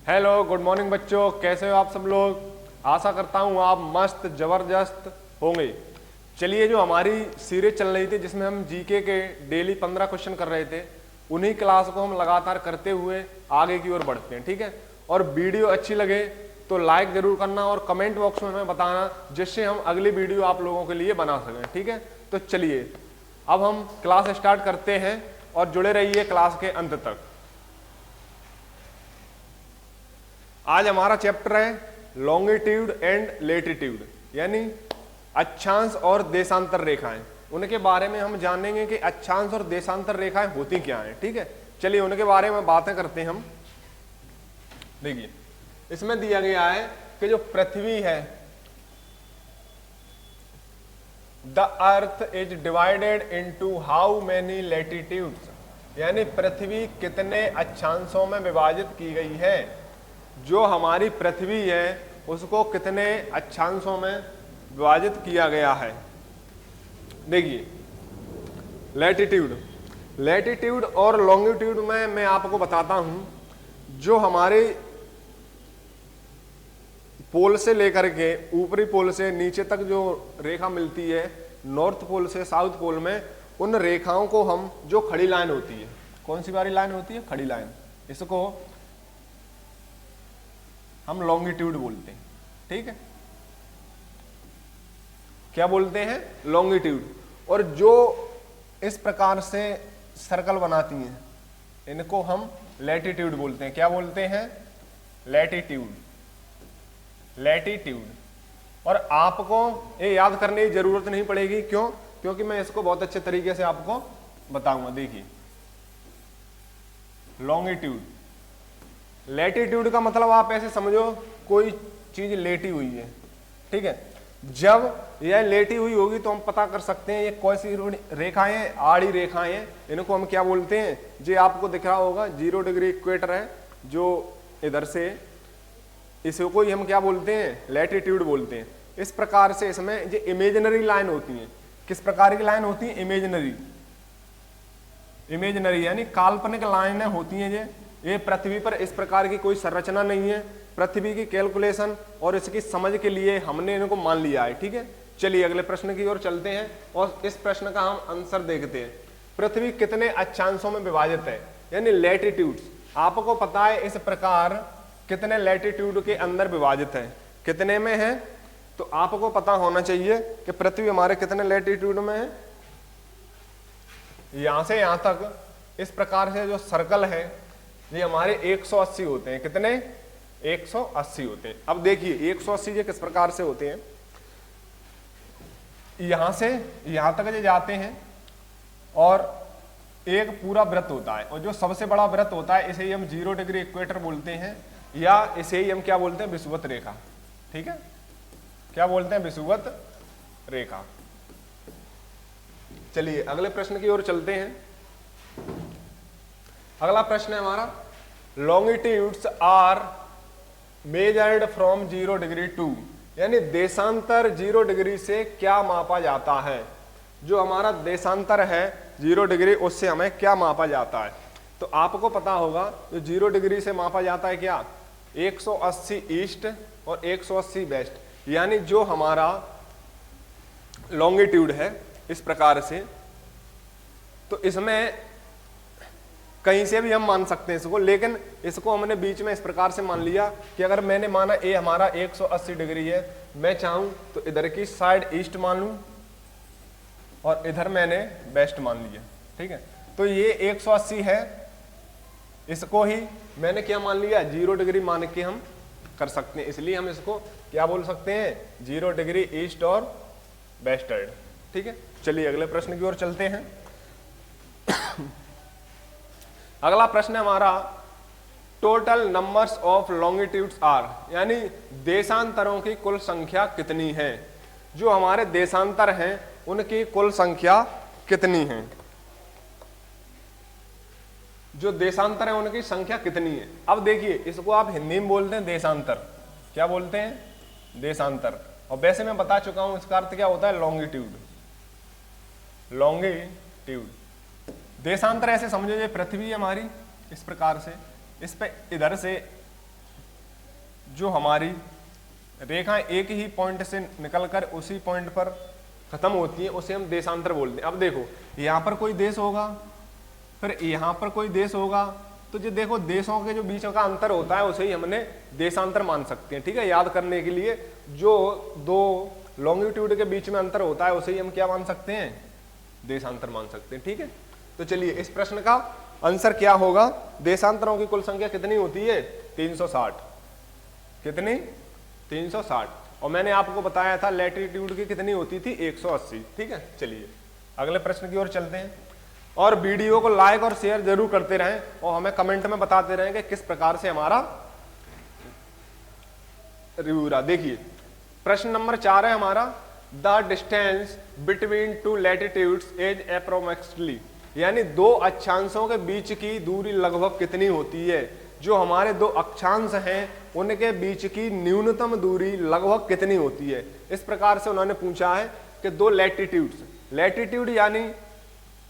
Hello, good morning बच्चों, कैसे हो आप सब लोग। आशा करता हूँ आप मस्त जबरदस्त होंगे। चलिए, जो हमारी सीरीज चल रही थी जिसमें हम जीके के डेली 15 क्वेश्चन कर रहे थे, उन्हीं क्लास को हम लगातार करते हुए आगे की ओर बढ़ते हैं। ठीक है, और वीडियो अच्छी लगे तो लाइक जरूर करना और कमेंट बॉक्स में हमें बताना, जिससे हम अगली वीडियो आप लोगों के लिए बना सकें। ठीक है, तो चलिए अब हम क्लास स्टार्ट करते हैं और जुड़े रहिए क्लास के अंत तक। आज हमारा चैप्टर है लॉन्गिट्यूड एंड लेटिट्यूड, यानी अक्षांश और देशांतर रेखाएं। उनके बारे में हम जानेंगे कि अक्षांश और देशांतर रेखाएं होती क्या हैं। ठीक है, चलिए उनके बारे में बातें करते हैं हम। देखिए, इसमें दिया गया है कि जो पृथ्वी है, the earth is divided into how many latitudes, यानी पृथ्वी कितने अक्षांशों में विभाजित की गई है। जो हमारी पृथ्वी है उसको कितने अक्षांशों में विभाजित किया गया है। देखिए, लैटिट्यूड और लॉन्गिट्यूड में मैं आपको बताता हूं, जो हमारे पोल से लेकर के ऊपरी पोल से नीचे तक जो रेखा मिलती है, नॉर्थ पोल से साउथ पोल में, उन रेखाओं को हम, जो खड़ी लाइन होती है, कौन सी वाली लाइन होती है, खड़ी लाइन, इसको हम लॉन्गिट्यूड बोलते हैं। ठीक है, क्या बोलते हैं, लॉन्गिट्यूड। और जो इस प्रकार से सर्कल बनाती हैं इनको हम लैटिट्यूड बोलते हैं। क्या बोलते हैं, लैटिट्यूड। और आपको ये याद करने की जरूरत नहीं पड़ेगी, क्यों, क्योंकि मैं इसको बहुत अच्छे तरीके से आपको बताऊंगा। देखिए, लैटिट्यूड का मतलब आप ऐसे समझो, कोई चीज लेटी हुई है। ठीक है, जब यह लेटी हुई होगी तो हम पता कर सकते हैं ये कौन सी रेखाएं, आड़ी रेखाएं हैं, इनको हम क्या बोलते हैं। ये आपको दिख रहा होगा 0 डिग्री इक्वेटर है जो इधर से, इसको ही हम क्या बोलते हैं, लैटिट्यूड बोलते हैं। इस प्रकार से इसमें जो इमेजिनरी लाइन होती है, किस प्रकार की लाइन होती है, इमेजिनरी यानी काल्पनिक लाइनें होती हैं। ये पृथ्वी पर इस प्रकार की कोई संरचना नहीं है। पृथ्वी की कैलकुलेशन और इसकी समझ के लिए हमने इनको मान लिया है। ठीक है, चलिए अगले प्रश्न की ओर चलते हैं और इस प्रश्न का हम आंसर देखते हैं। पृथ्वी कितने अक्षांशों में विभाजित है, यानी लैटिट्यूड्स। आपको पता है इस प्रकार कितने लैटिट्यूड के अंदर विभाजित है, कितने में है, तो आपको पता होना चाहिए कि पृथ्वी हमारे कितने लैटिट्यूड में है। यहां से यहां तक इस प्रकार से जो सर्कल है ये हमारे 180 होते हैं। कितने, 180 होते हैं। अब देखिए 180 ये किस प्रकार से होते हैं, यहां से यहां तक ये जाते हैं और एक पूरा वृत्त होता है, और जो सबसे बड़ा वृत्त होता है इसे ही हम 0 डिग्री इक्वेटर बोलते हैं, या इसे ही हम क्या बोलते हैं, विषुवत रेखा। ठीक है, क्या बोलते हैं, विषुवत रेखा। चलिए अगले प्रश्न की ओर चलते हैं। अगला प्रश्न है हमारा, longitudes are measured from 0 degree to, यानी देशांतर 0 डिग्री से क्या मापा जाता है। जो हमारा देशांतर है 0 डिग्री, उससे हमें क्या मापा जाता है। तो आपको पता होगा जो 0 डिग्री से मापा जाता है क्या, 180 ईस्ट और 180 वेस्ट, यानी जो हमारा लॉन्गिट्यूड है इस प्रकार से, तो इसमें कहीं से भी हम मान सकते हैं इसको, लेकिन इसको हमने बीच में इस प्रकार से मान लिया कि अगर मैंने माना ए हमारा 180 डिग्री है, मैं चाहूं तो इधर की साइड ईस्ट मान लूं और इधर मैंने वेस्ट मान लिया। ठीक है, तो ये 180 है, इसको ही मैंने क्या मान लिया, 0 डिग्री मान के हम कर सकते हैं। इसलिए हम इसको क्या बोल सकते हैं, 0 डिग्री ईस्ट और वेस्टर्ड। ठीक है, चलिए अगले प्रश्न की ओर चलते हैं। अगला प्रश्न है हमारा, total numbers of longitudes are, यानी देशांतरों की कुल संख्या कितनी है। जो हमारे देशांतर हैं उनकी कुल संख्या कितनी है, जो देशांतर है उनकी संख्या कितनी है। अब देखिए, इसको आप हिंदी में बोलते हैं देशांतर। क्या बोलते हैं, देशांतर। और वैसे मैं बता चुका हूं इसका अर्थ क्या होता है, लॉन्गिट्यूड। देशांतर ऐसे समझो, ये पृथ्वी है हमारी, इस प्रकार से, इस पे इधर से जो हमारी रेखाएं एक ही पॉइंट से निकलकर उसी पॉइंट पर खत्म होती है उसे हम देशांतर बोलते हैं। अब देखो यहाँ पर कोई देश होगा, फिर यहाँ पर कोई देश होगा, तो जो देखो देशों के जो बीच का अंतर होता है उसे ही हमने देशांतर मान सकते हैं। ठीक है, याद करने के लिए जो दो लॉन्गिट्यूड के बीच में अंतर होता है उसे ही हम क्या मान सकते हैं, देशांतर मान सकते हैं। ठीक है, तो चलिए इस प्रश्न का आंसर क्या होगा, देशांतरों की कुल संख्या कितनी होती है, 360। कितनी, 360। और मैंने आपको बताया था लैटिट्यूड की कितनी होती थी, 180। ठीक है, चलिए अगले प्रश्न की ओर चलते हैं। और वीडियो को लाइक और शेयर जरूर करते रहें और हमें कमेंट में बताते रहें कि किस प्रकार से हमारा रिव्यू रहा। देखिए प्रश्न नंबर 4 है हमारा, the distance between two latitudes is approximately, यानी दो अक्षांशों के बीच की दूरी लगभग कितनी होती है। जो हमारे दो अक्षांश हैं उनके बीच की न्यूनतम दूरी लगभग कितनी होती है। इस प्रकार से उन्होंने पूछा है कि दो लैटिट्यूड्स, लैटिट्यूड यानी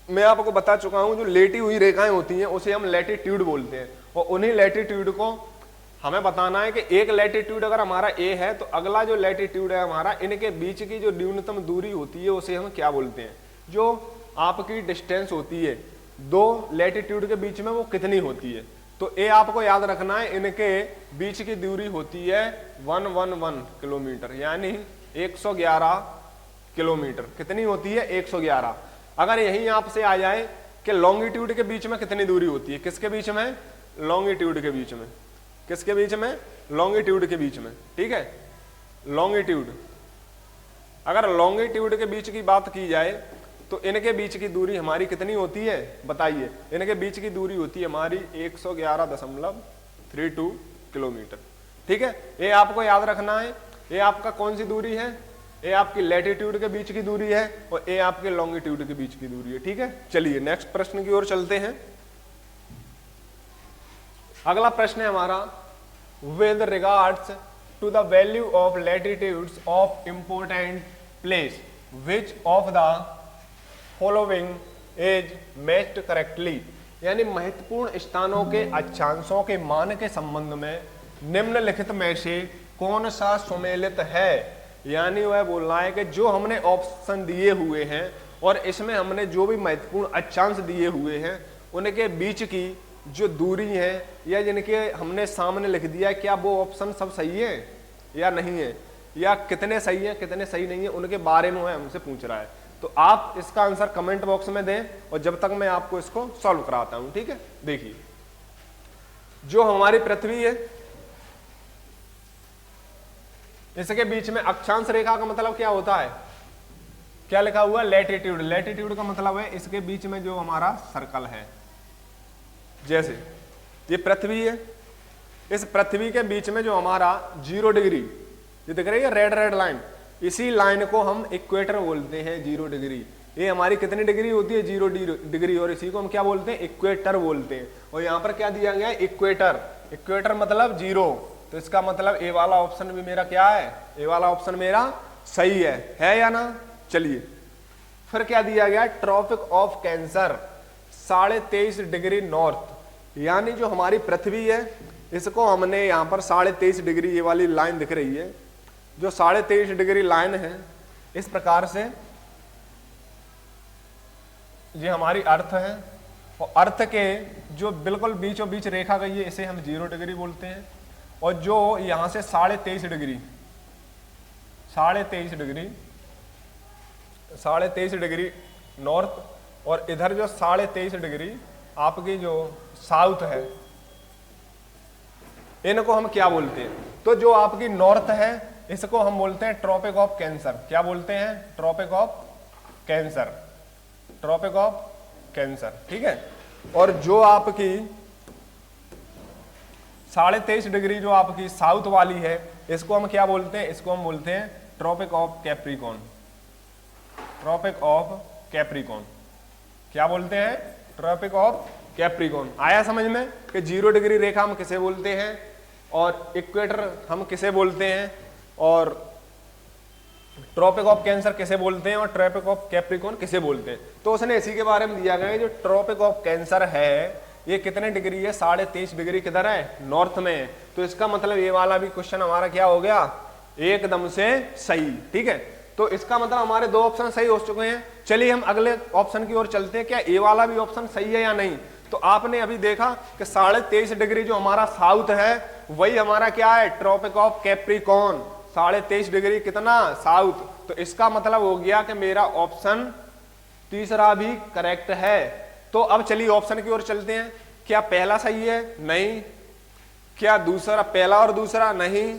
मैं आपको बता चुका हूं जो लेटी हुई रेखाएं होती हैं उसे हम लैटिट्यूड बोलते हैं, और उन्हीं लैटिट्यूड को हमें बताना है कि एक लैटिट्यूड अगर हमारा ए है तो अगला जो लैटिट्यूड है हमारा, इनके बीच की जो न्यूनतम दूरी होती है उसे हम क्या बोलते हैं। जो आपकी डिस्टेंस होती है दो लैटिट्यूड के बीच में वो कितनी होती है, तो ए आपको याद रखना है, इनके बीच की दूरी होती है 111 किलोमीटर, यानी 111 किलोमीटर। कितनी होती है, 111। अगर यही आपसे आ जाए कि लॉन्गिट्यूड के बीच में कितनी दूरी होती है, किसके बीच में, लॉन्गिट्यूड के बीच में, किसके बीच में, लॉन्गिट्यूड के बीच में। ठीक है, लॉन्गिट्यूड, अगर लॉन्गिट्यूड के बीच की बात की जाए तो इनके बीच की दूरी हमारी कितनी होती है, बताइए। इनके बीच की दूरी होती है हमारी 111.32 किलोमीटर। ठीक है, ये आपको याद रखना है। ये आपका कौन सी दूरी है, ये आपकी लैटिट्यूड के बीच की दूरी है और ये आपके लॉन्गिट्यूड के बीच की दूरी है। ठीक है, चलिए नेक्स्ट प्रश्न की ओर चलते हैं। अगला प्रश्न है हमारा, with regards to the value of latitudes of important place which of the following is matched correctly, यानी महत्वपूर्ण स्थानों के अक्षांशों के मान के संबंध में निम्नलिखित में से कौन सा सुमेलित है। यानी वह बोल रहा है कि जो हमने ऑप्शन दिए हुए हैं और इसमें हमने जो भी महत्वपूर्ण अक्षांश दिए हुए हैं उनके बीच की जो दूरी है या जिनके हमने सामने लिख दिया, क्या वो ऑप्शन सब सही है या नहीं है, या कितने सही है कितने सही नहीं है, उनके बारे में हमसे पूछ रहा है। तो आप इसका आंसर कमेंट बॉक्स में दें और जब तक मैं आपको इसको सॉल्व कराता हूं। ठीक है, देखिए जो हमारी पृथ्वी है इसके बीच में अक्षांश रेखा का मतलब क्या होता है, क्या लिखा हुआ, लैटिट्यूड। लैटिट्यूड का मतलब है इसके बीच में जो हमारा सर्कल है, जैसे ये पृथ्वी है, इस पृथ्वी के बीच में जो हमारा 0 डिग्री ये दिख रही है रेड रेड लाइन, इसी लाइन को हम इक्वेटर बोलते हैं। 0 डिग्री ये हमारी कितनी डिग्री होती है, 0 डिग्री, और इसी को हम क्या बोलते हैं, इक्वेटर बोलते हैं। और यहाँ पर क्या दिया गया है, इक्वेटर। इक्वेटर मतलब 0, तो इसका मतलब ए वाला ऑप्शन भी मेरा क्या है, ए वाला ऑप्शन मेरा सही है या ना। चलिए फिर क्या दिया गया, tropic of cancer 23.5 degree north, यानी जो हमारी पृथ्वी है इसको हमने यहाँ पर 23.5 डिग्री, ये वाली लाइन दिख रही है जो 23.5 डिग्री लाइन है, इस प्रकार से ये हमारी अर्थ है। और अर्थ के जो बिल्कुल बीचों बीच रेखा गई है इसे हम 0 डिग्री बोलते हैं। और जो यहां से 23.5 डिग्री नॉर्थ और इधर जो 23.5 डिग्री आपकी जो साउथ है, इनको हम क्या बोलते हैं, तो जो आपकी नॉर्थ है इसको हम बोलते हैं ट्रॉपिक ऑफ कैंसर। क्या बोलते हैं, tropic of cancer, tropic of cancer. ठीक है, और जो आपकी 23.5 डिग्री जो आपकी साउथ वाली है इसको हम क्या बोलते हैं, इसको हम बोलते हैं tropic of capricorn. Tropic of capricorn क्या बोलते हैं, ट्रॉपिक ऑफ कैप्रिकॉर्न। आया समझ में कि 0 डिग्री रेखा हम किसे बोलते हैं और इक्वेटर हम किसे बोलते हैं और ट्रॉपिक ऑफ कैंसर किसे बोलते हैं और ट्रॉपिक ऑफ कैप्रिकॉर्न किसे बोलते हैं। तो उसने इसी के बारे में दिया गया है, जो ट्रॉपिक ऑफ कैंसर है ये कितने डिग्री है, 23.5 डिग्री किधर है, नॉर्थ में है। तो इसका मतलब ये वाला भी क्वेश्चन हमारा क्या हो गया, एकदम से सही। ठीक है, तो इसका मतलब हमारे 2 ऑप्शन सही हो चुके हैं। चलिए हम अगले ऑप्शन की ओर चलते हैं, क्या ये वाला भी ऑप्शन सही है या नहीं। तो आपने अभी देखा कि 23.5 डिग्री जो हमारा साउथ है वही हमारा क्या है, ट्रॉपिक ऑफ कैप्रिकॉर्न। 23.5 डिग्री कितना, साउथ। तो इसका मतलब हो गया कि मेरा ऑप्शन तीसरा भी करेक्ट है। तो अब चलिए ऑप्शन की ओर चलते हैं। क्या पहला सही है, नहीं। क्या दूसरा, पहला और दूसरा, नहीं।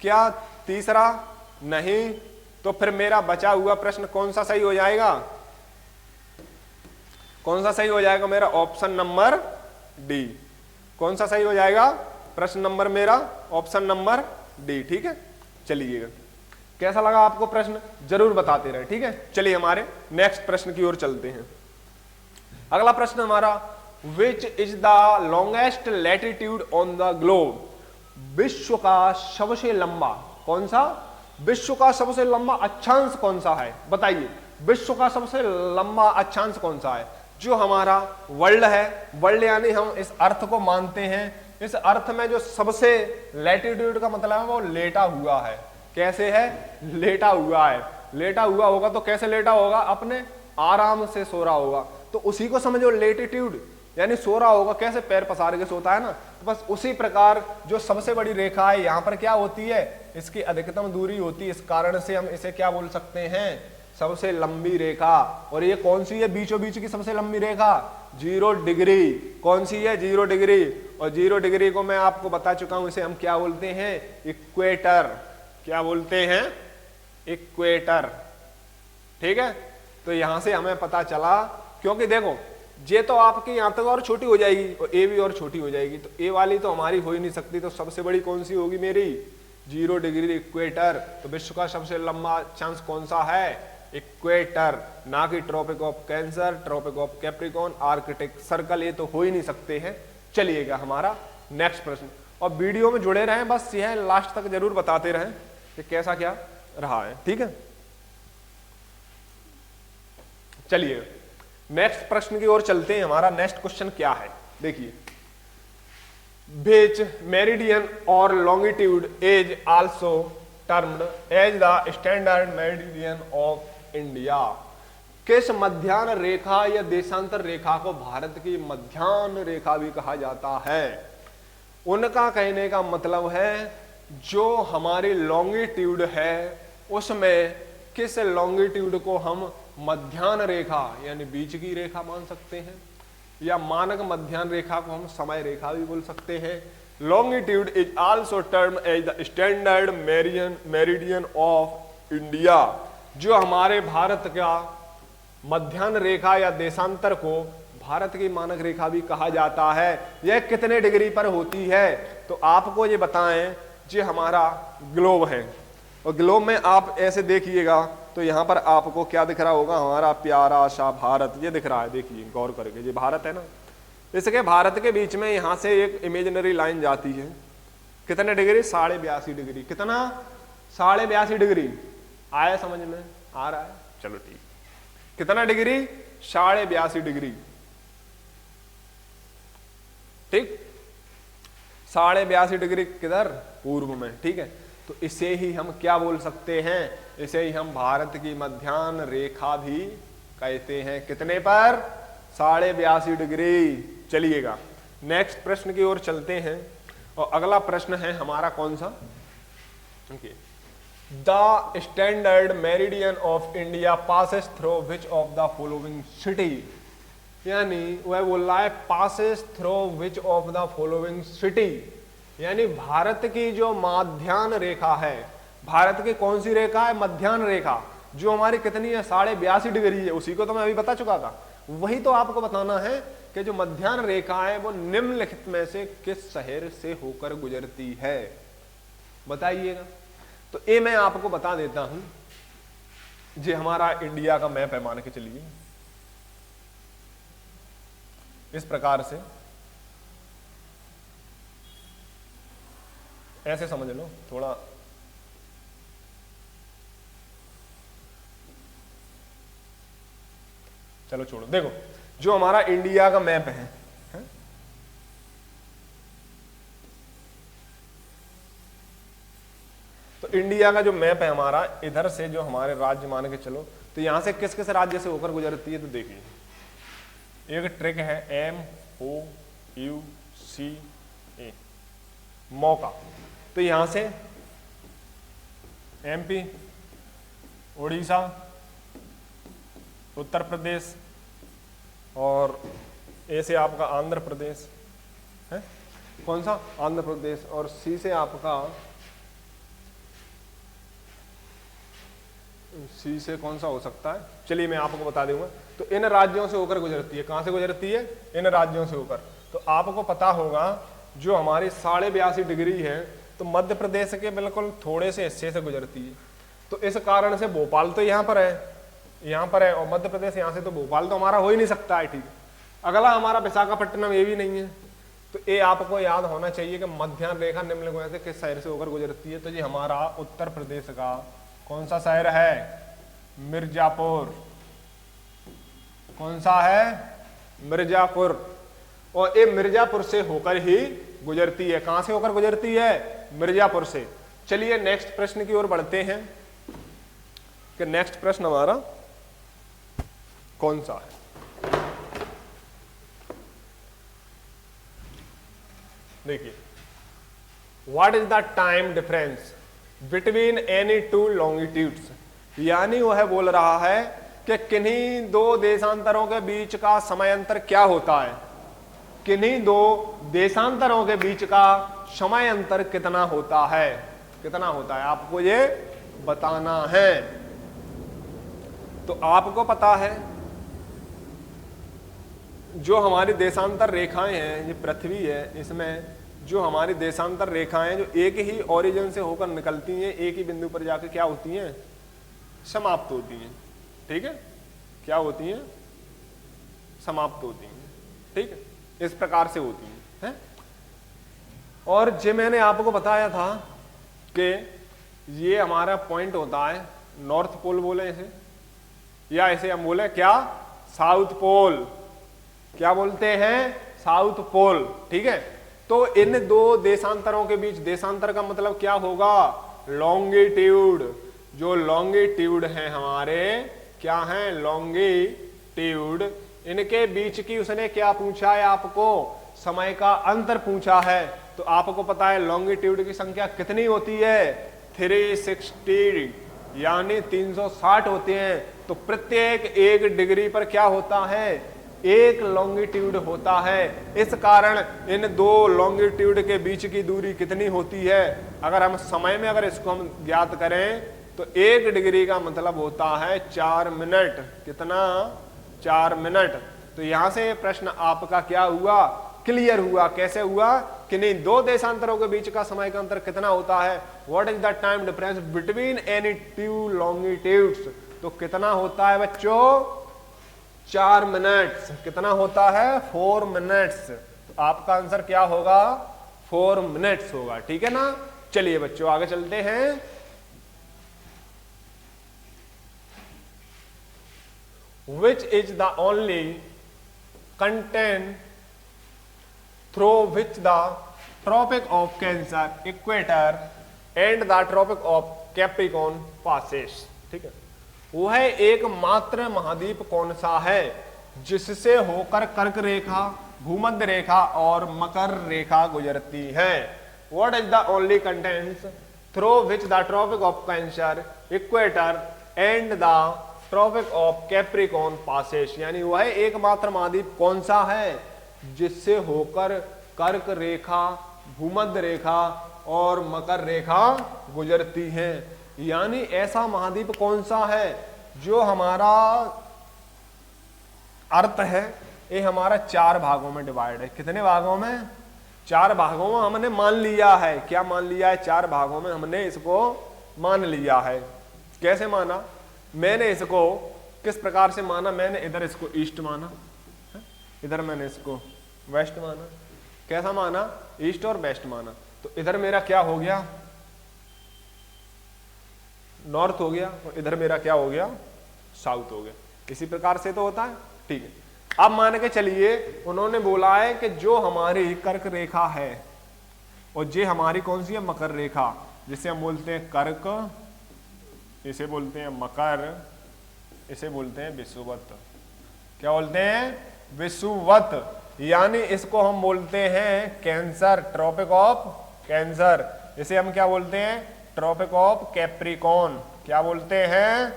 क्या तीसरा, नहीं। तो फिर मेरा बचा हुआ प्रश्न कौन सा सही हो जाएगा, कौन सा सही हो जाएगा मेरा, ऑप्शन नंबर डी। कौन सा सही हो जाएगा, प्रश्न नंबर मेरा ऑप्शन नंबर डी। ठीक है, चलिएगा कैसा लगा आपको प्रश्न जरूर बताते रहे। ठीक है, चलिए हमारे नेक्स्ट प्रश्न की ओर चलते हैं। अगला प्रश्न हमारा, which is the longest latitude on the globe. विश्व का सबसे लंबा, कौन सा, विश्व का सबसे लंबा अक्षांश कौन सा है, बताइए। विश्व का सबसे लंबा अक्षांश कौन सा है, जो हमारा वर्ल्ड है। वर्ल्ड यानी हम इस अर्थ को मानते हैं, इस अर्थ में जो सबसे लैटिट्यूड का मतलब है वो लेटा हुआ है। कैसे है, लेटा हुआ है। लेटा हुआ होगा तो कैसे लेटा होगा, अपने आराम से सो रहा होगा, तो उसी को समझो लेटिट्यूड, यानी सो रहा होगा, कैसे पैर पसार के सोता है ना। तो बस उसी प्रकार जो सबसे बड़ी रेखा है यहाँ पर क्या होती है, इसकी अधिकतम दूरी होती है। इस कारण से हम इसे क्या बोल सकते हैं, सबसे लंबी रेखा। और ये कौन सी है बीचों बीच की सबसे लंबी रेखा, 0 डिग्री। कौन सी है, 0 डिग्री। और 0 डिग्री को मैं आपको बता चुका हूं, इसे हम क्या बोलते हैं, इक्वेटर। क्या बोलते हैं, इक्वेटर। ठीक है, तो यहां से हमें पता चला, क्योंकि देखो ये तो आपकी यहां तक और छोटी हो जाएगी और ए भी और छोटी हो जाएगी, तो ए वाली तो हमारी हो ही नहीं सकती। तो सबसे बड़ी कौन सी होगी मेरी, 0 डिग्री, इक्वेटर। तो विश्व का सबसे लंबा अक्षांश कौन सा है, इक्वेटर, ना कि tropic of cancer, tropic of capricorn, arctic circle, ये तो हो ही नहीं सकते हैं। चलिएगा हमारा नेक्स्ट प्रश्न, और वीडियो में जुड़े रहें, बस यह लास्ट तक जरूर बताते रहें कि कैसा क्या रहा है। ठीक है, चलिए नेक्स्ट प्रश्न की ओर चलते हैं। हमारा नेक्स्ट क्वेश्चन क्या है, देखिए, विच मेरिडियन और longitude is also termed as the standard meridian of India. किस मध्याह्न रेखा या देशांतर रेखा को भारत की मध्याह्न रेखा भी कहा जाता है। उनका कहने का मतलब है जो हमारी लॉन्गिट्यूड है उसमें किस लॉन्गिट्यूड को हम मध्याह्न रेखा यानी बीच की रेखा मान सकते हैं, या मानक मध्याह्न रेखा को हम समय रेखा भी बोल सकते हैं। Longitude is also term as the standard meridian of India. जो हमारे भारत का मध्याह्न रेखा या देशांतर को भारत की मानक रेखा भी कहा जाता है। यह कितने डिग्री पर होती है, तो आपको ये बताएं, जो हमारा ग्लोब है, और ग्लोब में आप ऐसे देखिएगा तो यहाँ पर आपको क्या दिख रहा होगा, हमारा प्यारा सा भारत, ये दिख रहा है। देखिए गौर करके, ये भारत है ना, इसके भारत के बीच में यहाँ से एक इमेजिनरी लाइन जाती है। कितने डिग्री, 82.5 डिग्री। कितना, 82.5 डिग्री। आया समझ में, आ रहा है, चलो ठीक। कितना डिग्री, 82.5 डिग्री। ठीक, 82.5 डिग्री किधर, पूर्व में। ठीक है, तो इसे ही हम क्या बोल सकते हैं, इसे ही हम भारत की मध्याह्न रेखा भी कहते हैं। कितने पर, 82.5 डिग्री। चलिएगा नेक्स्ट प्रश्न की ओर चलते हैं, और अगला प्रश्न है हमारा कौन सा, the standard meridian of India passes through which of the following city. यानी वह बोल रहा है passes through which of the following city, यानी भारत की जो मध्याह्न रेखा है, भारत की कौन सी रेखा है, मध्याह्न रेखा, जो हमारी कितनी है, 82.5 डिग्री है। उसी को तो मैं अभी बता चुका था। वही तो आपको बताना है कि जो मध्याह्न रेखा है वो निम्नलिखित में से किस शहर से होकर गुजरती है, बताइएगा। तो ये मैं आपको बता देता हूं, जो हमारा इंडिया का मैप है, मान के चलिए इस प्रकार से, ऐसे समझ लो थोड़ा, चलो छोड़ो। देखो जो हमारा इंडिया का मैप है इंडिया का जो मैप है हमारा, इधर से जो हमारे राज्य मान के चलो, तो यहां से किस किस राज्य से होकर गुजरती है, तो देखिए एक ट्रिक है MOUCA, मौका। तो यहां से MP, उड़ीसा, उत्तर प्रदेश और ए से आपका आंध्र प्रदेश है, कौन सा, आंध्र प्रदेश, और सी से आपका, सी से कौन सा हो सकता है, चलिए मैं आपको बता दूंगा। तो इन राज्यों से होकर गुजरती है, कहां से गुजरती है, इन राज्यों से होकर। तो आपको पता होगा जो हमारी 82.5 डिग्री है, तो मध्य प्रदेश के बिल्कुल थोड़े से हिस्से से गुजरती है। तो इस कारण से भोपाल तो यहाँ पर है, और मध्य प्रदेश यहाँ से, तो भोपाल तो हमारा हो ही नहीं सकता है, ठीक है। अगला हमारा विशाखापट्टनम, ये भी नहीं है। तो ये आपको याद होना चाहिए कि मध्याह्न रेखा निम्नलिखित से किस शहर से होकर गुजरती है, तो ये हमारा उत्तर प्रदेश का कौन सा शहर है, मिर्जापुर। कौन सा है, मिर्जापुर। और ये मिर्जापुर से होकर ही गुजरती है, कहां से होकर गुजरती है, मिर्जापुर से। चलिए नेक्स्ट प्रश्न की ओर बढ़ते हैं कि नेक्स्ट प्रश्न हमारा कौन सा है। देखिए, what is the time difference between any two longitudes, यानी वह बोल रहा है कि किन्हीं दो देशांतरों के बीच का समय अंतर क्या होता है, किन्हीं दो देशांतरों के बीच का समय अंतर कितना होता है, कितना होता है, आपको ये बताना है। तो आपको पता है जो हमारी देशांतर रेखाएं हैं, ये पृथ्वी है, इसमें जो हमारी देशांतर रेखाएं जो एक ही ओरिजिन से होकर निकलती हैं, एक ही बिंदु पर जाकर क्या होती हैं, समाप्त होती हैं, ठीक है, क्या होती हैं, समाप्त होती हैं, ठीक है, इस प्रकार से होती हैं। और जो मैंने आपको बताया था कि ये हमारा पॉइंट होता है, नॉर्थ पोल बोले इसे, या इसे हम बोले क्या, साउथ पोल, क्या बोलते हैं, साउथ पोल, ठीक है। तो इन दो देशांतरों के बीच, देशांतर का मतलब क्या होगा, लॉन्गिट्यूड, जो लॉन्गिट्यूड है हमारे, क्या है, लॉन्गिट्यूड, इनके बीच की उसने क्या पूछा है आपको, समय का अंतर पूछा है। तो आपको पता है लॉन्गिट्यूड की संख्या कितनी होती है, 360, यानी 360 होते हैं। तो प्रत्येक 1 डिग्री पर क्या होता है, 1 लॉन्गिट्यूड होता है। इस कारण इन दो लॉन्गिट्यूड के बीच की दूरी कितनी होती है, अगर हम समय में अगर इसको हम ज्ञात करें तो 1 डिग्री का मतलब होता है 4 मिनट, कितना, 4 मिनट। तो यहां से प्रश्न आपका क्या हुआ, क्लियर हुआ। कैसे हुआ कि नहीं, दो देशांतरों के बीच का समय का अंतर कितना होता है, what is the time difference between any two longitudes, तो कितना होता है बच्चों, 4 मिनट्स। कितना होता है, 4 मिनट्स। तो आपका आंसर क्या होगा, 4 मिनट्स होगा, ठीक है ना। चलिए बच्चों आगे चलते हैं। Which is the only continent through which the Tropic of Cancer, Equator and the Tropic of Capricorn passes, ठीक है। वह एकमात्र महाद्वीप कौन सा है जिससे होकर कर्क रेखा, भूमध्य रेखा और मकर रेखा गुजरती है। What is the only continent through which the Tropic of Cancer, Equator and the Tropic of Capricorn passes, यानी वह एकमात्र महाद्वीप कौन सा है जिससे होकर कर्क रेखा, भूमध्य रेखा और मकर रेखा गुजरती है। यानी ऐसा महाद्वीप कौन सा है जो हमारा अर्थ है, ये हमारा 4 भागों में डिवाइड है। कितने भागों में, 4 भागों में हमने मान लिया है। क्या मान लिया है, 4 भागों में हमने इसको मान लिया है। कैसे माना, मैंने इसको किस प्रकार से माना, मैंने इधर इसको ईस्ट माना, इधर मैंने इसको वेस्ट माना। कैसा माना, ईस्ट और वेस्ट माना। तो इधर मेरा क्या हो गया, नॉर्थ हो गया, और इधर मेरा क्या हो गया, साउथ हो गया। इसी प्रकार से तो होता है, ठीक है। अब मान के चलिए उन्होंने बोला है कि जो हमारी कर्क रेखा है और ये हमारी कौन सी है, मकर रेखा, जिसे हम बोलते हैं कर्क, इसे बोलते हैं मकर, इसे बोलते हैं विषुवत। क्या बोलते हैं? विषुवत। यानी इसको हम बोलते हैं कैंसर, ट्रॉपिक ऑफ कैंसर। इसे हम क्या बोलते हैं? Tropic of capricorn. क्या बोलते हैं?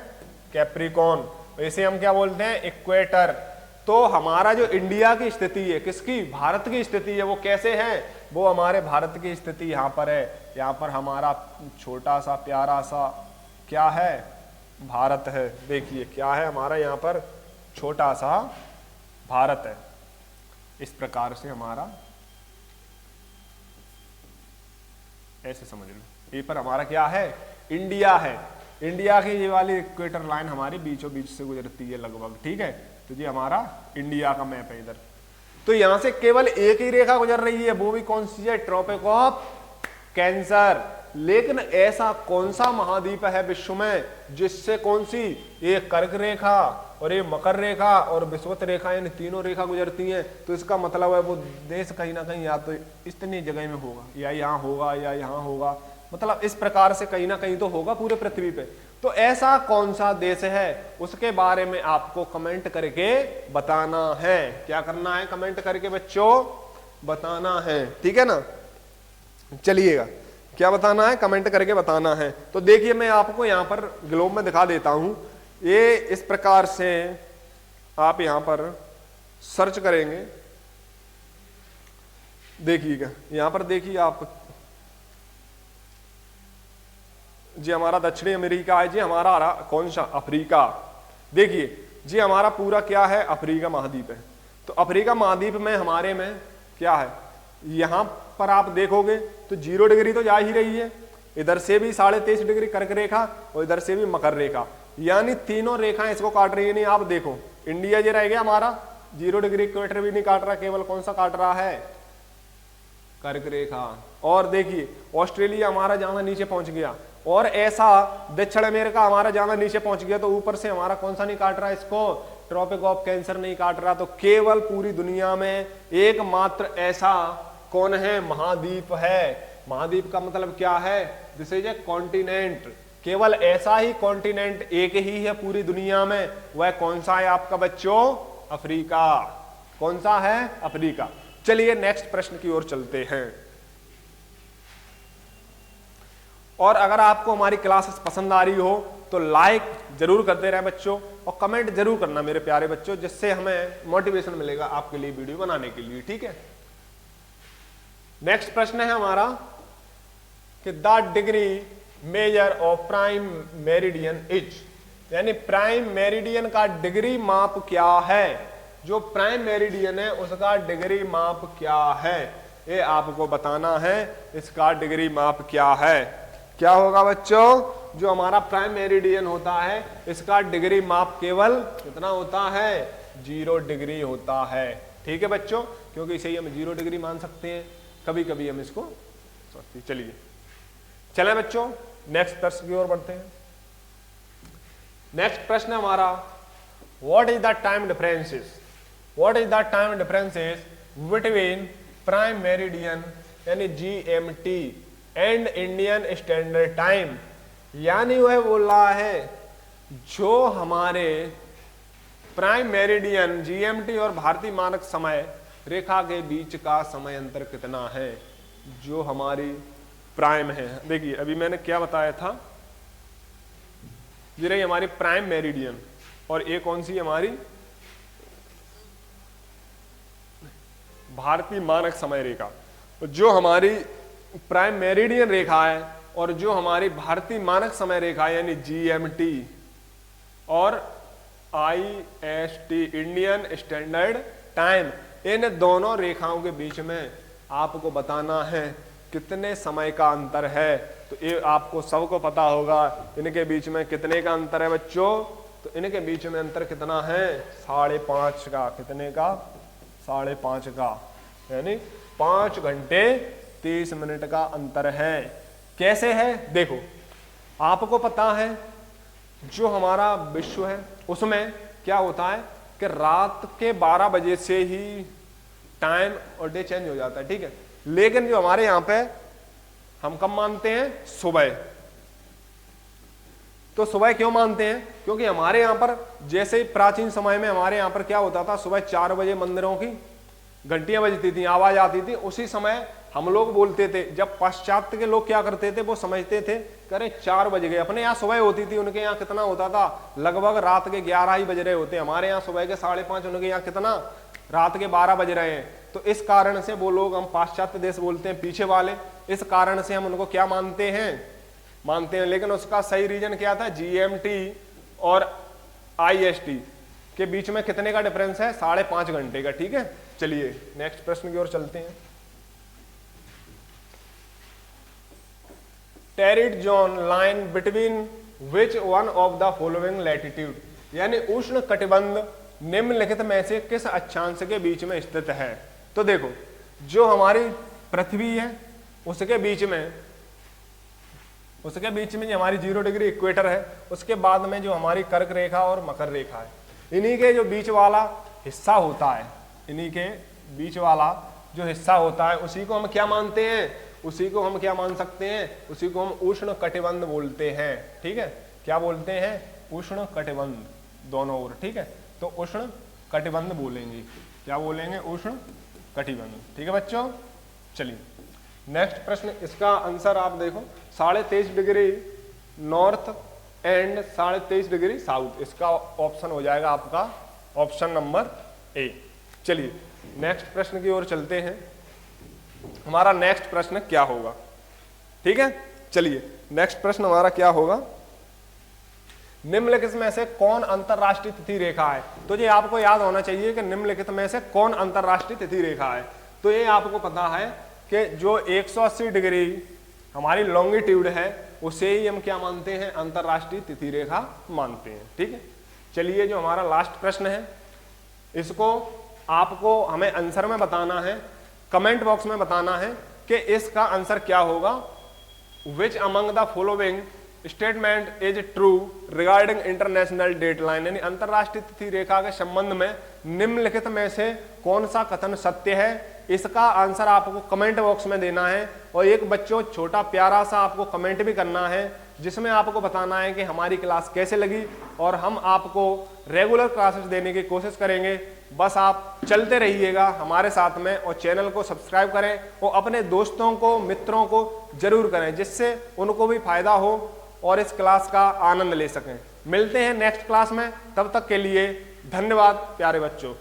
कैप्रिकॉन। इसे हम क्या बोलते हैं? इक्वेटर। तो हमारा जो इंडिया की स्थिति है, किसकी? भारत की स्थिति है, वो कैसे है? वो हमारे भारत की स्थिति यहाँ पर है। यहाँ पर हमारा छोटा सा प्यारा सा क्या है? भारत है। देखिए क्या है हमारा यहाँ पर? छोटा सा भारत है। इस प्रकार से हमारा, ऐसे समझ लो, ये पर हमारा क्या है? इंडिया है। इंडिया की ये वाली इक्वेटर लाइन हमारी बीचों बीच से गुजरती है लगभग, ठीक है। तो ये हमारा इंडिया का मैप है इधर। तो यहां से केवल एक ही रेखा गुजर रही है, वो भी कौन सी है? Tropic of cancer. लेकिन ऐसा कौन सा महाद्वीप है विश्व में जिससे कौन सी? एक कर्क रेखा और एक मकर रेखा और विषुवत रेखा, यानी तीनों रेखा गुजरती हैं। तो इसका मतलब है वो देश कहीं ना कहीं या तो इतनी जगह में होगा, या यहाँ होगा, या यहाँ होगा, मतलब इस प्रकार से कहीं ना कहीं तो होगा पूरे पृथ्वी पे। तो ऐसा कौन सा देश है, उसके बारे में आपको कमेंट करके बताना है। क्या करना है? कमेंट करके बच्चों बताना है, ठीक है ना। चलिएगा, क्या बताना है? कमेंट करके बताना है। तो देखिए मैं आपको यहाँ पर ग्लोब में दिखा देता हूं। ये इस प्रकार से आप यहाँ पर सर्च करेंगे, देखिएगा यहाँ पर, देखिए आप, जी हमारा दक्षिणी अमेरिका है, जी हमारा कौन सा? अफ्रीका। देखिए जी हमारा पूरा क्या है? अफ्रीका महाद्वीप है। तो अफ्रीका महाद्वीप में हमारे में क्या है? यहां पर आप देखोगे तो 0 डिग्री तो जा ही रही है, इधर से भी 23.5 डिग्री कर्क रेखा और इधर से भी मकर रेखा, यानी तीनों रेखाएं इसको काट रही है। नहीं आप देखो, इंडिया जो रह गया हमारा 0 डिग्री इक्वेटर भी नहीं काट रहा, केवल कौन सा काट रहा है? कर्क रेखा। और देखिए ऑस्ट्रेलिया हमारा ज्यादा नीचे पहुंच गया, और ऐसा दक्षिण अमेरिका हमारा ज्यादा नीचे पहुंच गया। तो ऊपर से हमारा कौन सा नहीं काट रहा? इसको ट्रॉपिक ऑफ कैंसर नहीं काट रहा। तो केवल पूरी दुनिया में एकमात्र ऐसा कौन है? महाद्वीप है। महाद्वीप का मतलब क्या है? This is a continent. केवल ऐसा ही कॉन्टिनेंट एक ही है पूरी दुनिया में। वह कौन सा है आपका बच्चों? अफ्रीका। कौन सा है? अफ्रीका। चलिए नेक्स्ट प्रश्न की ओर चलते हैं। और अगर आपको हमारी क्लासेस पसंद आ रही हो तो लाइक जरूर करते रहे बच्चों, और कमेंट जरूर करना मेरे प्यारे बच्चों, जिससे हमें मोटिवेशन मिलेगा आपके लिए वीडियो बनाने के लिए, ठीक है। नेक्स्ट प्रश्न है हमारा कि the degree measure of prime meridian is, यानी प्राइम मेरिडियन का डिग्री माप क्या है? जो प्राइम मेरिडियन है उसका डिग्री माप क्या है, ये आपको बताना है। इसका डिग्री माप क्या है? क्या होगा बच्चों? जो हमारा प्राइम मेरिडियन होता है इसका डिग्री माप केवल कितना होता है? 0 डिग्री होता है, ठीक है बच्चों, क्योंकि इसे ही हम 0 डिग्री मान सकते हैं, कभी कभी हम इसको सोचते। चलिए चले बच्चों नेक्स्ट प्रश्न की ओर बढ़ते हैं। नेक्स्ट प्रश्न हमारा, what is the time differences, what is the time differences between prime meridian यानी GMT and Indian standard time. यानी वह बोल रहा है जो हमारे प्राइम मेरिडियन GMT और भारतीय मानक समय रेखा के बीच का समय अंतर कितना है, जो हमारी प्राइम है। देखिए अभी मैंने क्या बताया था, ये रही हमारी प्राइम मेरिडियन, और ये कौन सी हमारी भारतीय मानक समय रेखा। जो हमारी प्राइम मेरिडियन रेखा है और जो हमारी भारतीय मानक समय रेखा यानी GMT और IST इंडियन स्टैंडर्ड टाइम, इन दोनों रेखाओं के बीच में आपको बताना है कितने समय का अंतर है। तो ये आपको सबको पता होगा, इनके बीच में कितने का अंतर है बच्चों? तो इनके बीच में अंतर कितना है? 5.5 का। कितने का? 5.5 का, यानी 5 घंटे 30 मिनट का अंतर है। कैसे है? देखो आपको पता है जो हमारा विश्व है उसमें क्या होता है कि रात के 12 बजे से ही टाइम और डे चेंज हो जाता है, ठीक है। लेकिन जो हमारे यहाँ पे हम कब मानते हैं? सुबह। तो सुबह क्यों मानते हैं? क्योंकि हमारे यहाँ पर जैसे प्राचीन समय में हमारे यहाँ पर क्या होता था, सुबह 4 बजे मंदिरों की घंटियां बजती थी, आवाज आती थी, उसी समय हम लोग बोलते थे। जब पाश्चात्य के लोग क्या करते थे, वो समझते थे करें 4 बज गए, अपने यहाँ सुबह होती थी, उनके यहाँ कितना होता था, लगभग रात के 11 ही बज रहे होते, हमारे यहाँ सुबह के 5:30, उनके यहाँ कितना, रात के 12 बज रहे हैं। तो इस कारण से वो लोग, हम पाश्चात्य देश बोलते हैं पीछे वाले, इस कारण से हम उनको क्या मानते हैं? लेकिन उसका सही रीजन क्या था? GMT और IST के बीच में कितने का डिफरेंस है? 5.5 घंटे का। ठीक है, चलिए नेक्स्ट प्रश्न की ओर चलते हैं। Torrid zone line between which one of the following latitude, यानी उष्ण कटिबंध निम्नलिखित में से किस अक्षांश के बीच में स्थित है? तो देखो, जो हमारी पृथ्वी है उसके बीच में जो हमारी 0 डिग्री इक्वेटर है, उसके बाद में जो हमारी कर्क रेखा और मकर रेखा है, इन्हीं के जो बीच वाला हिस्सा होता है, इन्हीं के बीच वाला जो हिस्सा होता है, उसी को हम क्या मानते हैं? उसी को हम क्या मान सकते हैं? उसी को हम उष्ण कटिबंध बोलते हैं। ठीक है, क्या बोलते हैं? उष्ण कटिबंध, दोनों ओर। ठीक है, तो उष्ण कटिबंध बोलेंगे। क्या बोलेंगे? उष्ण कटिबंध। ठीक है बच्चों, चलिए नेक्स्ट प्रश्न, इसका आंसर आप देखो, 23.5 degree north and 23.5 degree south, इसका ऑप्शन हो जाएगा आपका ऑप्शन नंबर ए। चलिए नेक्स्ट प्रश्न की ओर चलते हैं। हमारा नेक्स्ट प्रश्न क्या होगा? ठीक है, चलिए नेक्स्ट प्रश्न हमारा क्या होगा? निम्नलिखित में से कौन अंतरराष्ट्रीय तिथि रेखा है? तो ये आपको याद होना चाहिए कि निम्नलिखित में से कौन अंतरराष्ट्रीय तिथि रेखा है। तो ये आपको पता है कि जो 180 डिग्री हमारी लॉन्गिट्यूड है, उसे ही हम क्या मानते हैं? अंतरराष्ट्रीय तिथि रेखा मानते हैं। ठीक है, चलिए जो हमारा लास्ट प्रश्न है, इसको आपको हमें आंसर में बताना है, कमेंट बॉक्स में बताना है कि इसका आंसर क्या होगा। Which among the following statement is true regarding international dateline, यानी अंतरराष्ट्रीय तिथि रेखा के संबंध में निम्नलिखित में से कौन सा कथन सत्य है? इसका आंसर आपको कमेंट बॉक्स में देना है। और एक बच्चों छोटा प्यारा सा आपको कमेंट भी करना है, जिसमें आपको बताना है कि हमारी क्लास कैसे लगी, और हम आपको रेगुलर क्लासेस देने की कोशिश करेंगे। बस आप चलते रहिएगा हमारे साथ में, और चैनल को सब्सक्राइब करें और अपने दोस्तों को, मित्रों को जरूर करें, जिससे उनको भी फायदा हो और इस क्लास का आनंद ले सकें। मिलते हैं नेक्स्ट क्लास में, तब तक के लिए धन्यवाद प्यारे बच्चों।